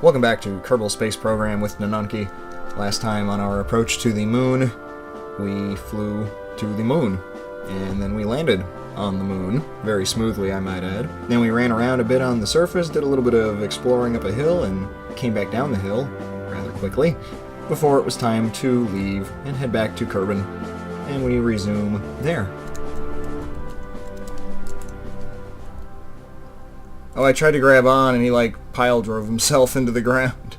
Welcome back to Kerbal Space Program with Nananki. Last time on our approach to the moon, we flew to the moon, and then we landed on the moon, very smoothly I might add. Then we ran around a bit on the surface, did a little bit of exploring up a hill, and came back down the hill rather quickly, before it was time to leave and head back to Kerbin, and we resume there. Oh, I tried to grab on, and he, like, pile drove himself into the ground.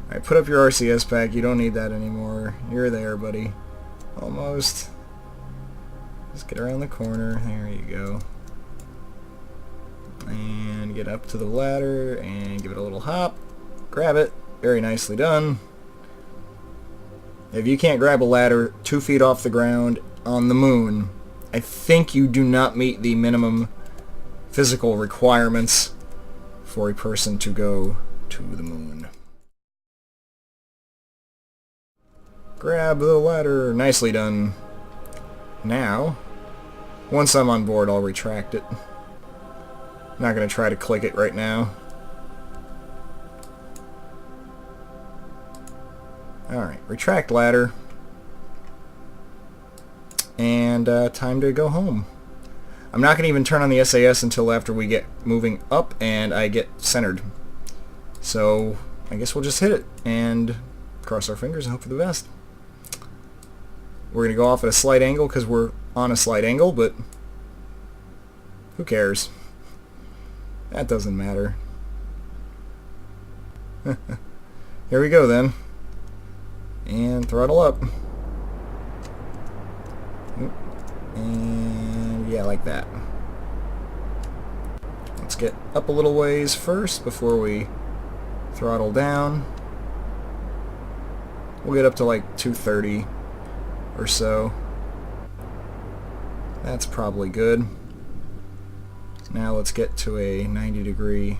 Alright, put up your RCS pack. You don't need that anymore. You're there, buddy. Almost. Just get around the corner. There you go. And get up to the ladder, and give it a little hop. Grab it. Very nicely done. If you can't grab a ladder 2 feet off the ground on the moon, I think you do not meet the minimum physical requirements for a person to go to the moon. Grab the ladder. Nicely done. Now, once I'm on board, I'll retract it. Not going to try to click it right now. Alright, retract ladder. And time to go home. I'm not going to even turn on the SAS until after we get moving up and I get centered. So, I guess we'll just hit it and cross our fingers and hope for the best. We're going to go off at a slight angle because we're on a slight angle, but who cares? That doesn't matter. Here we go then. And throttle up. And yeah, like that. Let's get up a little ways first before we throttle down. We'll get up to like 230 or so. That's probably good. Now let's get to a 90-degree.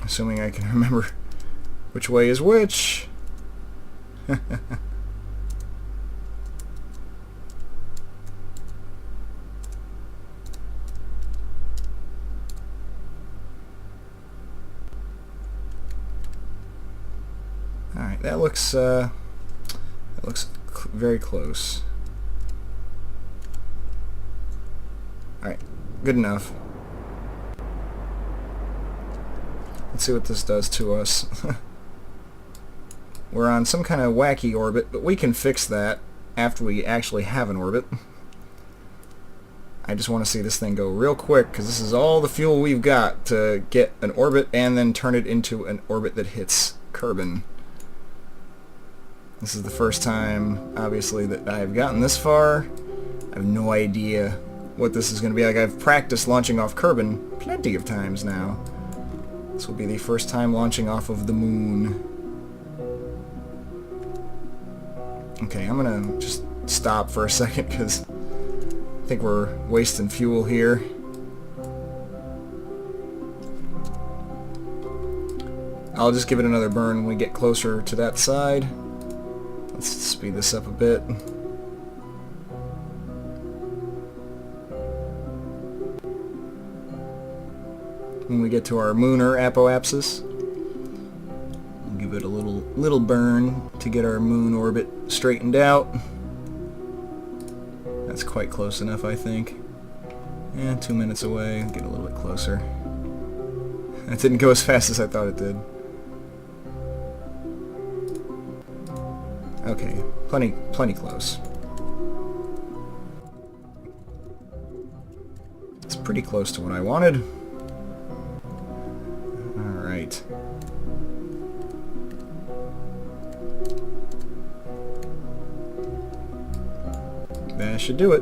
Assuming I can remember which way is which. Alright, that looks very close. Alright, good enough. Let's see what this does to us. We're on some kind of wacky orbit, but we can fix that after we actually have an orbit. I just want to see this thing go real quick, because this is all the fuel we've got to get an orbit and then turn it into an orbit that hits Kerbin. This is the first time, obviously, that I've gotten this far. I have no idea what this is going to be like. I've practiced launching off Kerbin plenty of times now. This will be the first time launching off of the moon. Okay, I'm going to just stop for a second because I think we're wasting fuel here. I'll just give it another burn when we get closer to that side. Let's speed this up a bit. When we get to our mooner apoapsis, we'll give it a little burn to get our moon orbit straightened out. That's quite close enough, I think. Yeah, 2 minutes away. Get a little bit closer. That didn't go as fast as I thought it did. Okay, plenty close. It's pretty close to what I wanted. Alright. That should do it.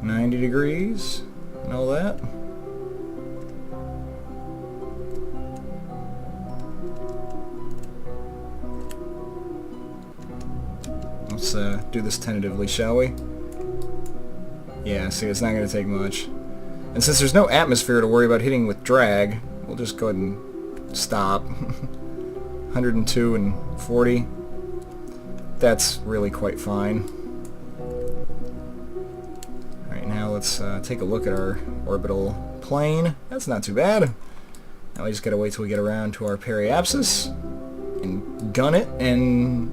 90 degrees and all that. Let's do this tentatively, shall we? Yeah, see, it's not going to take much. And since there's no atmosphere to worry about hitting with drag, we'll just go ahead and stop. 102 and 40. That's really quite fine. let's take a look at our orbital plane. That's not too bad. Now we just gotta wait till we get around to our periapsis and gun it and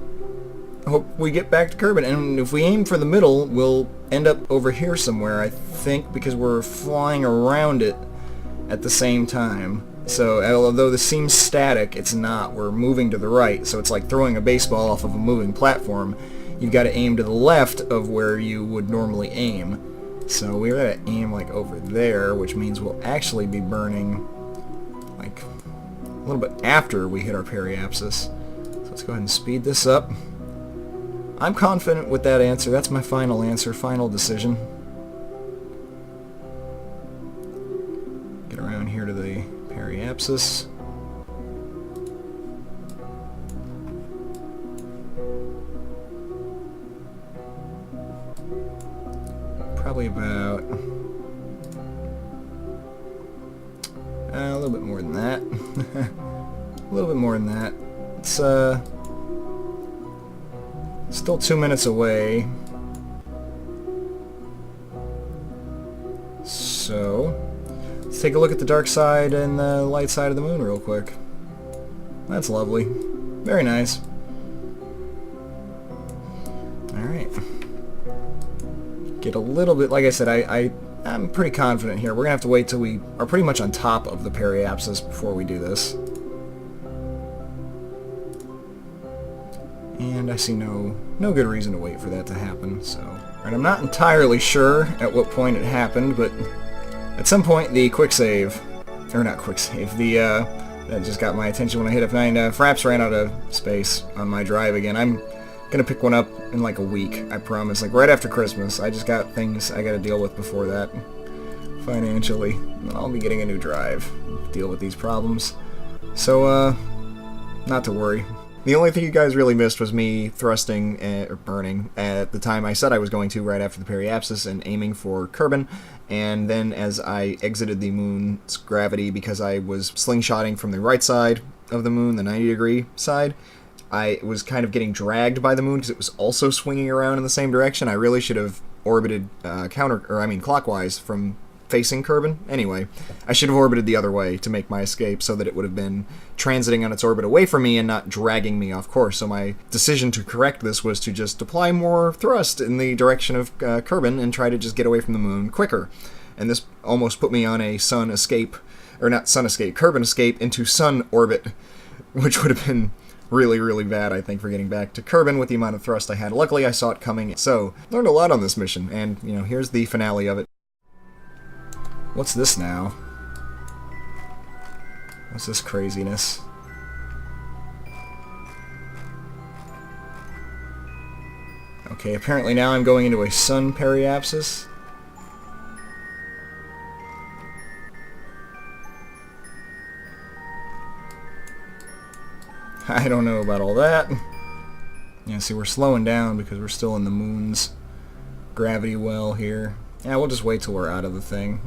hope we get back to Kerbin. And if we aim for the middle, we'll end up over here somewhere, I think, because we're flying around it at the same time. So although this seems static, it's not. We're moving to the right, so it's like throwing a baseball off of a moving platform. You've got to aim to the left of where you would normally aim. So we're going to aim like over there, which means we'll actually be burning like a little bit after we hit our periapsis. So let's go ahead and speed this up. I'm confident with that answer. That's my final answer, final decision. Get around here to the periapsis. Probably about a little bit more than that. A little bit more than that. It's still 2 minutes away. So let's take a look at the dark side and the light side of the moon real quick. That's lovely. Very nice. Alright. Get a little bit, like I said, I'm pretty confident here. We're gonna have to wait till we are pretty much on top of the periapsis before we do this. And I see no good reason to wait for that to happen, so... Alright, I'm not entirely sure at what point it happened, but at some point the quick save, or not quick save, that just got my attention when I hit F9, Fraps ran out of space on my drive again. I'm gonna pick one up in like a week, I promise, like right after Christmas. I just got things I gotta deal with before that, financially. And I'll be getting a new drive, deal with these problems. So, not to worry. The only thing you guys really missed was me thrusting, or burning, at the time I said I was going to right after the periapsis and aiming for Kerbin, and then as I exited the moon's gravity because I was slingshotting from the right side of the moon, the 90-degree side, I was kind of getting dragged by the moon because it was also swinging around in the same direction. I really should have orbited clockwise from facing Kerbin. Anyway, I should have orbited the other way to make my escape so that it would have been transiting on its orbit away from me and not dragging me off course. So my decision to correct this was to just apply more thrust in the direction of Kerbin and try to just get away from the moon quicker. And this almost put me on a sun escape, or not sun escape, Kerbin escape into sun orbit, which would have been really, really bad, I think, for getting back to Kerbin with the amount of thrust I had. Luckily, I saw it coming, so learned a lot on this mission, and, you know, here's the finale of it. What's this now? What's this craziness? Okay, apparently now I'm going into a sun periapsis. I don't know about all that. Yeah, see, we're slowing down because we're still in the moon's gravity well here. Yeah, we'll just wait till we're out of the thing.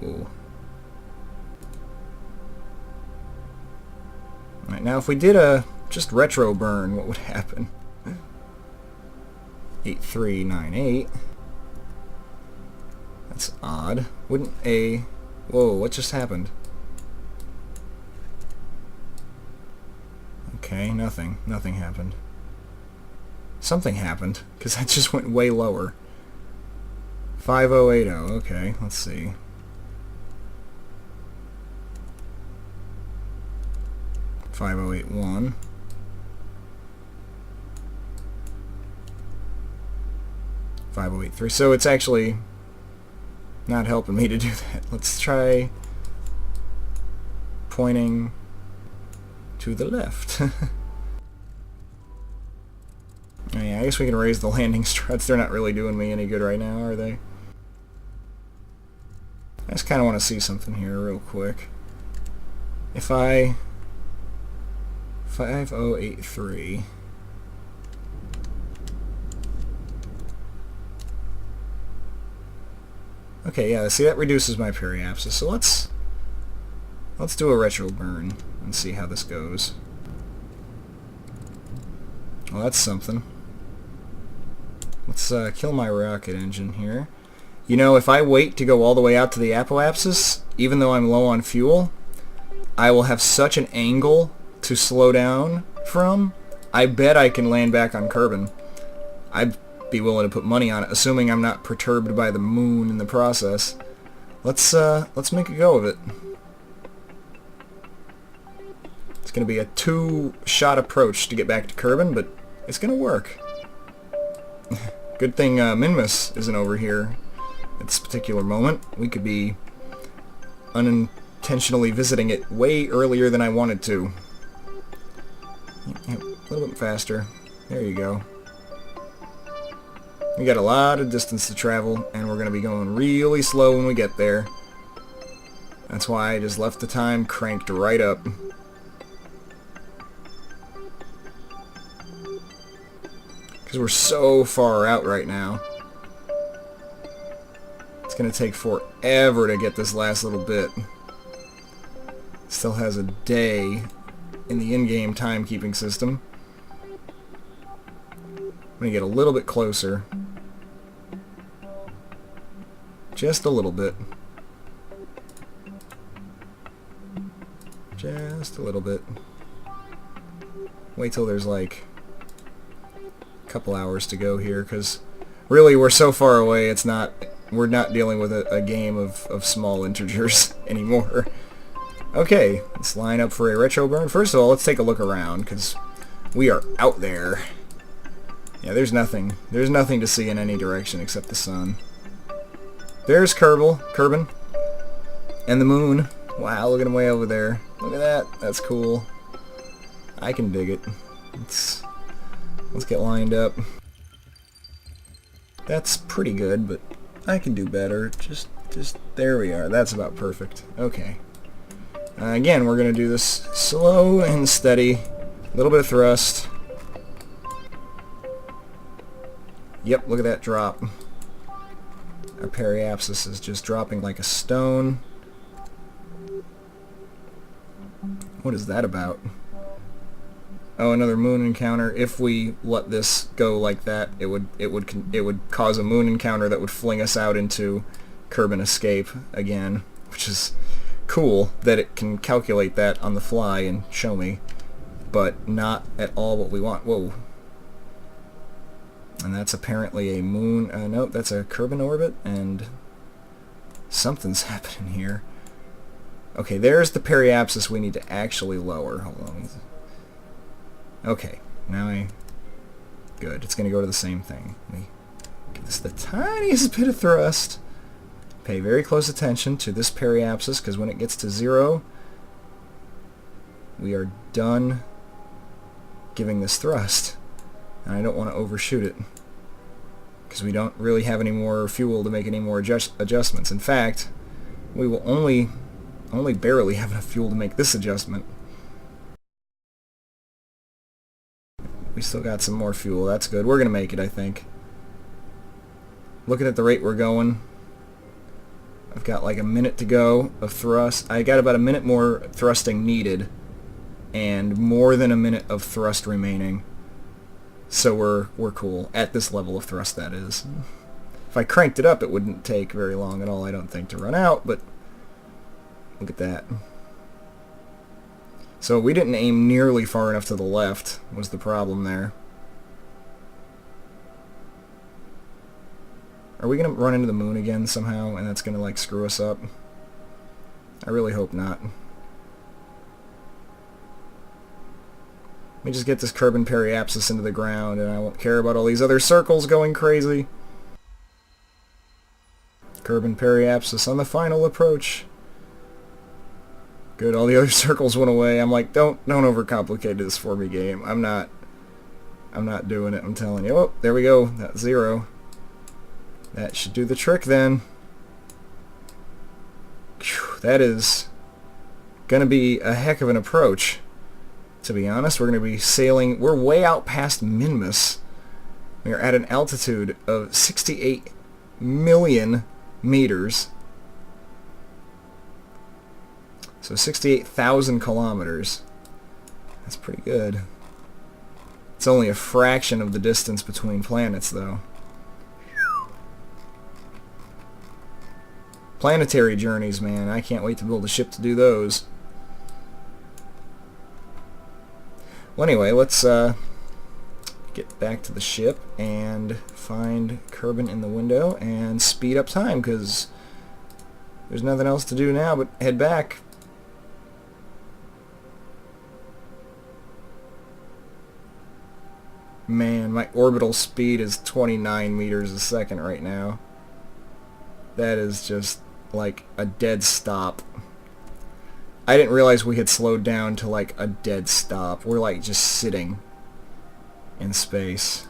Ooh. Alright, now if we did a just retro burn, what would happen? 8398. That's odd. Wouldn't a... Whoa, what just happened? Okay, nothing. Nothing happened. Something happened, because that just went way lower. 5080, okay, let's see. $5081. $5083. So it's actually not helping me to do that. Let's try pointing to the left. Oh yeah, I guess we can raise the landing struts. They're not really doing me any good right now, are they? I just kind of want to see something here real quick. If I... 5083... Okay, yeah, see, that reduces my periapsis. So let's do a retro burn and see how this goes. Well, that's something. Let's kill my rocket engine here. You know, if I wait to go all the way out to the apoapsis, even though I'm low on fuel, I will have such an angle to slow down from. I bet I can land back on Kerbin. I'd be willing to put money on it, assuming I'm not perturbed by the moon in the process. Let's make a go of it. It's going to be a two-shot approach to get back to Kerbin, but it's going to work. Good thing Minmus isn't over here at this particular moment. We could be unintentionally visiting it way earlier than I wanted to. Yep, a little bit faster. There you go. We got a lot of distance to travel, and we're going to be going really slow when we get there. That's why I just left the time cranked right up. Because we're so far out right now. It's going to take forever to get this last little bit. Still has a day in the in-game timekeeping system. I'm going to get a little bit closer. Just a little bit. Just a little bit. Wait till there's like a couple hours to go here, because really we're so far away, we're not dealing with a game of small integers anymore. Okay, let's line up for a retro burn. First of all, let's take a look around, because we are out there. Yeah, there's nothing to see in any direction except the sun. There's Kerbin. And the moon. Wow, look at him way over there. Look at that. That's cool. I can dig it. Let's get lined up. That's pretty good, but I can do better. Just there we are. That's about perfect. Okay. Again, we're going to do this slow and steady. A little bit of thrust. Yep, look at that drop. Our periapsis is just dropping like a stone. What is that about? Oh, another moon encounter. If we let this go like that, it would cause a moon encounter that would fling us out into Kerbin Escape again, which is cool that it can calculate that on the fly and show me, but not at all what we want. Whoa. And that's apparently a moon. Nope, that's a Kerbin orbit, and something's happening here. Okay, there's the periapsis we need to actually lower. Hold on. Okay, now good. It's going to go to the same thing. We give this the tiniest bit of thrust. Pay very close attention to this periapsis, because when it gets to 0, we are done giving this thrust. And I don't want to overshoot it, because we don't really have any more fuel to make any more adjustments. In fact, we will only barely have enough fuel to make this adjustment. We still got some more fuel. That's good. We're going to make it, I think. Looking at the rate we're going, I've got like a minute to go of thrust. I got about a minute more thrusting needed, and more than a minute of thrust remaining. So we're cool. At this level of thrust, that is. If I cranked it up, it wouldn't take very long at all, I don't think, to run out, but look at that. So we didn't aim nearly far enough to the left, was the problem there. Are we going to run into the moon again somehow, and that's going to, like, screw us up? I really hope not. Let me just get this Kerbin periapsis into the ground, and I won't care about all these other circles going crazy. Kerbin periapsis on the final approach. Good, all the other circles went away. I'm like, don't overcomplicate this for me, game. I'm not doing it, I'm telling you. Oh, there we go. That's 0. That should do the trick then. Whew, that is gonna be a heck of an approach. To be honest, we're going to be sailing. We're way out past Minmus. We are at an altitude of 68 million meters. So 68,000 kilometers. That's pretty good. It's only a fraction of the distance between planets, though. Planetary journeys, man. I can't wait to build a ship to do those. Well, anyway, let's get back to the ship and find Kerbin in the window and speed up time, because there's nothing else to do now but head back. Man, my orbital speed is 29 meters a second right now. That is just like a dead stop. I didn't realize we had slowed down to like a dead stop. We're like just sitting in space.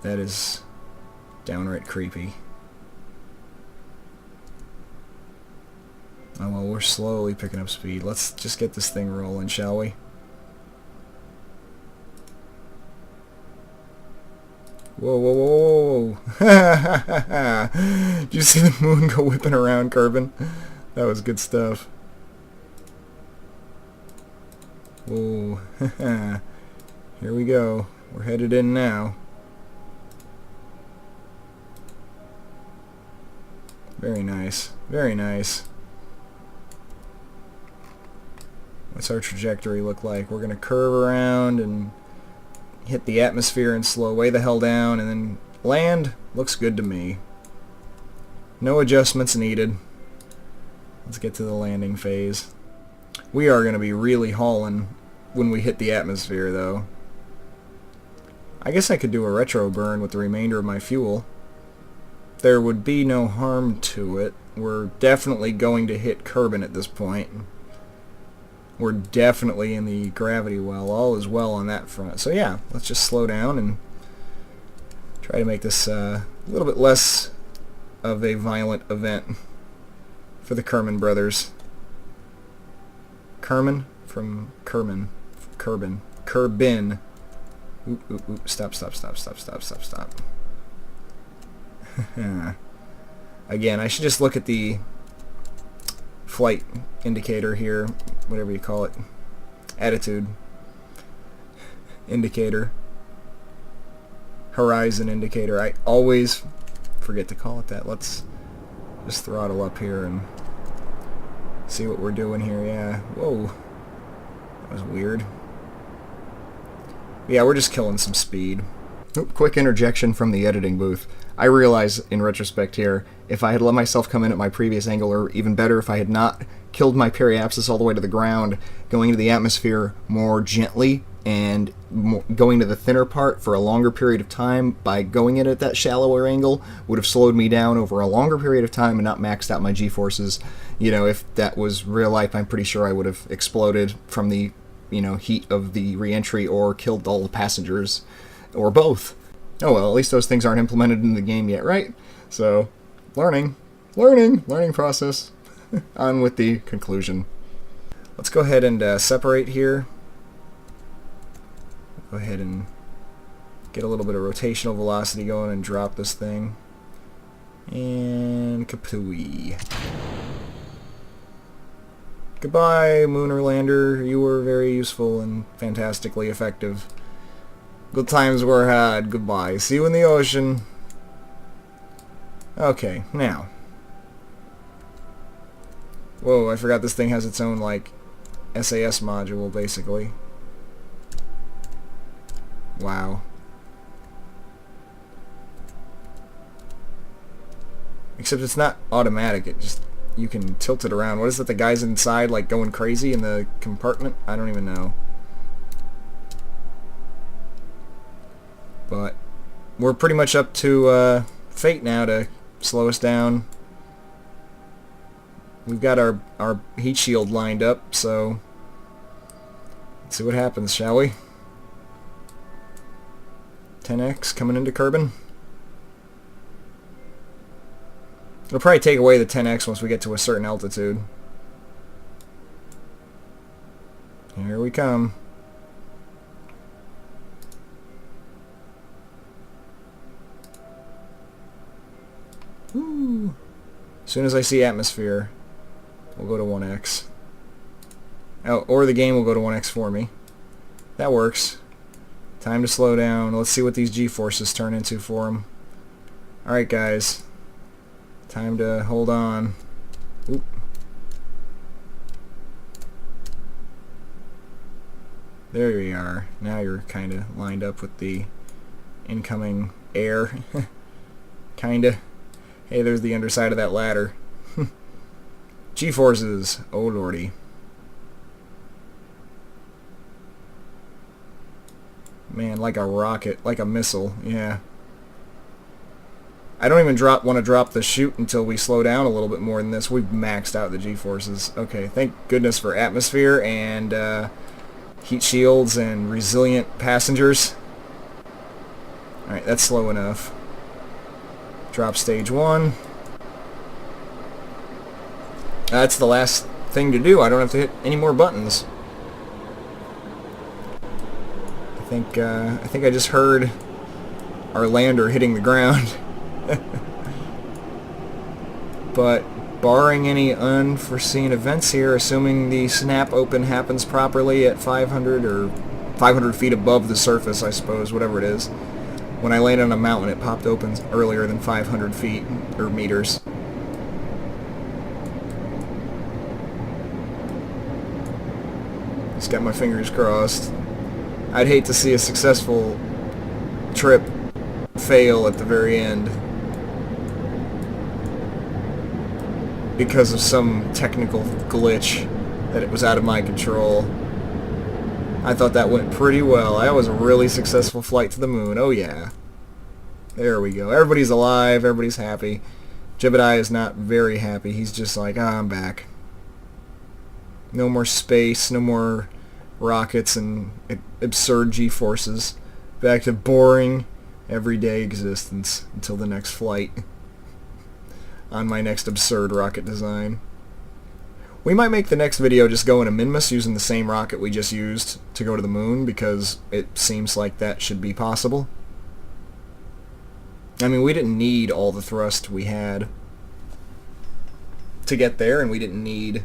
That is downright creepy. Oh well, we're slowly picking up speed. Let's just get this thing rolling, shall we? Whoa, whoa, whoa, whoa. Did you see the moon go whipping around, Kerbin? That was good stuff. Whoa. Here we go. We're headed in now. Very nice. Very nice. What's our trajectory look like? We're going to curve around and hit the atmosphere and slow way the hell down, and then land. Looks good to me. No adjustments needed. Let's get to the landing phase. We are going to be really hauling when we hit the atmosphere, though. I guess I could do a retro burn with the remainder of my fuel. There would be no harm to it. We're definitely going to hit Kerbin at this point. We're definitely in the gravity well. All is well on that front. So yeah, let's just slow down and try to make this a little bit less of a violent event for the Kerman brothers. Kerman from Kerman. Kerbin. Kerbin. Oop, oop, oop. Stop, stop, stop, stop, stop, stop, stop. Again, I should just look at the flight indicator here, whatever you call it, attitude indicator, horizon indicator. I always forget to call it that. Let's just throttle up here and see what we're doing here. Yeah, whoa, that was weird. Yeah, we're just killing some speed. Oop, quick interjection from the editing booth. I realize, in retrospect here, if I had let myself come in at my previous angle, or even better, if I had not killed my periapsis all the way to the ground, going into the atmosphere more gently, and going to the thinner part for a longer period of time by going in at that shallower angle, would have slowed me down over a longer period of time and not maxed out my G-forces. You know, if that was real life, I'm pretty sure I would have exploded from the, you know, heat of the re-entry, or killed all the passengers, or both. Oh well, at least those things aren't implemented in the game yet, right? So, learning process. On with the conclusion. Let's go ahead and separate here. Go ahead and get a little bit of rotational velocity going and drop this thing. And kapooey. Goodbye, Mooner Lander. You were very useful and fantastically effective. Good times were had. Goodbye. See you in the ocean. Okay, now. Whoa, I forgot this thing has its own, like, SAS module, basically. Wow. Except it's not automatic, it just, you can tilt it around. What is it, the guys inside, like, going crazy in the compartment? I don't even know. But we're pretty much up to fate now to slow us down. We've got our heat shield lined up, so let's see what happens, shall we? 10x coming into Kerbin. It'll probably take away the 10x once we get to a certain altitude. Here we come. Woo. As soon as I see atmosphere, we'll go to 1x. Oh, or the game will go to 1x for me. That works. Time to slow down. Let's see what these G-forces turn into for them. Alright guys. Time to hold on. Oop. There we are. Now you're kind of lined up with the incoming air. Kinda. Hey, there's the underside of that ladder. G-forces. Oh lordy. Man, like a rocket, like a missile. Yeah. I don't even want to drop the chute until we slow down a little bit more than this. We've maxed out the G-forces. Okay, thank goodness for atmosphere and heat shields and resilient passengers. Alright, that's slow enough. Drop stage 1. That's the last thing to do. I don't have to hit any more buttons. I think I just heard our lander hitting the ground. But barring any unforeseen events here, assuming the snap open happens properly at 500 or 500 feet above the surface, I suppose, whatever it is. When I landed on a mountain, it popped open earlier than 500 feet, or meters. Just got my fingers crossed. I'd hate to see a successful trip fail at the very end because of some technical glitch that it was out of my control. I thought that went pretty well. That was a really successful flight to the moon. Oh yeah. There we go. Everybody's alive. Everybody's happy. Jebediah is not very happy. He's just like, ah, I'm back. No more space. No more rockets and absurd G-forces. Back to boring, everyday existence until the next flight on my next absurd rocket design. We might make the next video just go in a Minmus using the same rocket we just used to go to the moon, because it seems like that should be possible. I mean, we didn't need all the thrust we had to get there, and we didn't need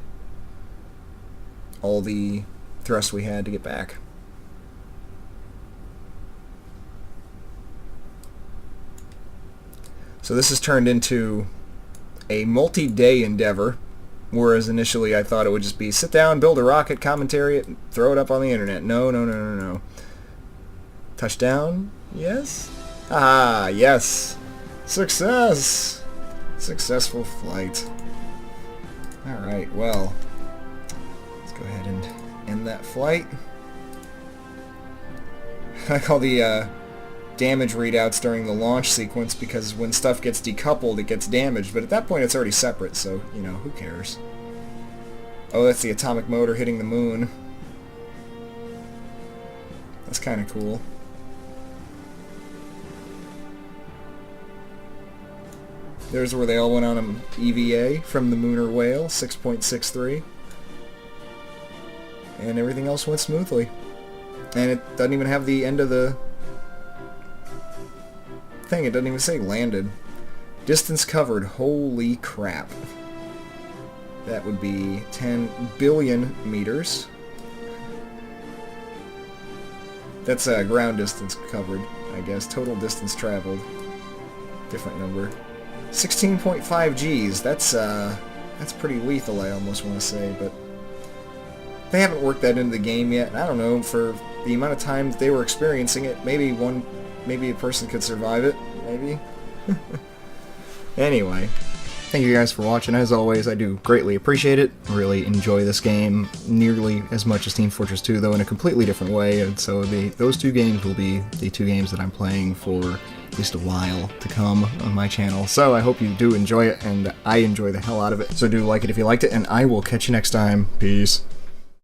all the thrust we had to get back. So this has turned into a multi-day endeavor, whereas initially I thought it would just be sit down, build a rocket, commentary it, and throw it up on the internet. No, no, no, no, no. Touchdown? Yes? Ah, yes! Success! Successful flight. Alright, well, let's go ahead and end that flight. I call the damage readouts during the launch sequence, because when stuff gets decoupled it gets damaged, but at that point it's already separate, so, you know, who cares? Oh, that's the atomic motor hitting the moon. That's kind of cool. There's where they all went on an EVA from the Lunar Whale, 6.63. And everything else went smoothly. And it doesn't even have the end of the thing. It doesn't even say landed. Distance covered. Holy crap. That would be 10 billion meters. That's ground distance covered, I guess. Total distance traveled. Different number. 16.5 Gs. That's pretty lethal, I almost want to say, but they haven't worked that into the game yet. I don't know, for the amount of time that they were experiencing it, maybe a person could survive it, maybe. Anyway, thank you guys for watching. As always, I do greatly appreciate it. Really enjoy this game nearly as much as Team Fortress 2, though in a completely different way, and so those two games will be the two games that I'm playing for at least a while to come on my channel. So I hope you do enjoy it, and I enjoy the hell out of it. So do like it if you liked it, and I will catch you next time. Peace.